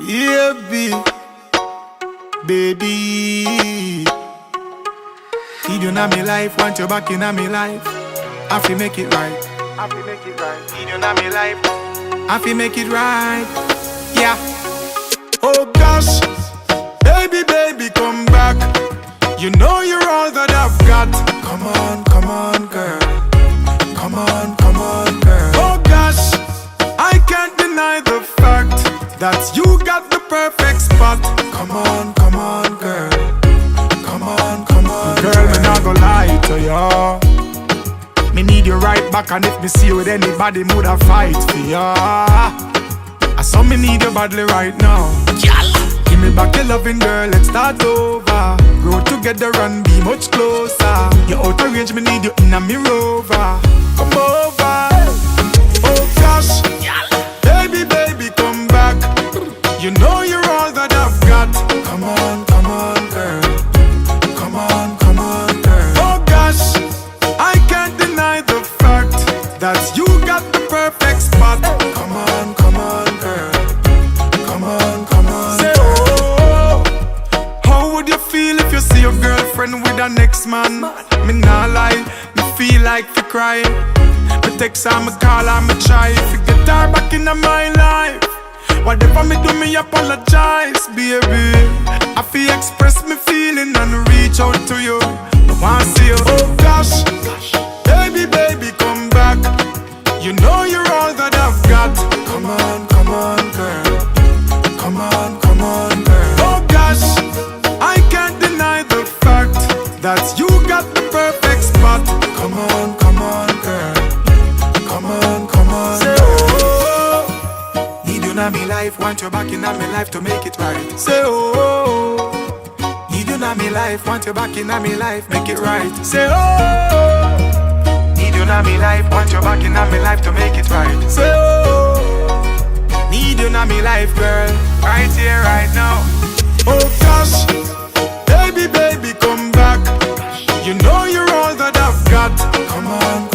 Yeah, baby. Need you in my life, want you back in my life. I feel make it right. Need you in my life. I feel make it right. Yeah. Oh gosh, baby, come back. You know you're all that I've got. Come on, girl. Come on, girl. Oh gosh, I can't deny the fact that you got the perfect spot. Come on, girl. Come on, girl. Me not gonna lie to you. Me need you right back, and if me see you with anybody, mood a fight for ya. I saw me need you badly right now. Give me back your loving, girl, let's start over. Grow together and be much closer. You're out of range, me need you in a me rover. Come over. Oh gosh, baby, come back. You know you're all that I've got. Come on, girl. Come on, girl. Oh gosh, I can't deny the fact that you got the perfect spot. Come on, girl. Come on. Say oh, how would you feel if you see your girlfriend with her next man? Me nah lie, me feel like to cry. Me text her, me call her, me try. If you get her back in my life, whatever me do, me apologize, baby. I feel express me feeling and reach out to you. I wanna see you. Oh gosh, baby, come back. You know you're all that I've got. Come on, girl. Come on, girl. Oh gosh, I can't deny the fact that you got the perfect spot. Come on, girl. Come on. Say oh, need you in my life, want you back in my life to make it right. Say oh, need you in my life, want you back in my life, make it right. Say oh, need you in my life, want you back in my life to make it right. Say oh, need you in my life, girl, right here, right now. Oh gosh, baby, come back. You know you're all that I've got. Come on.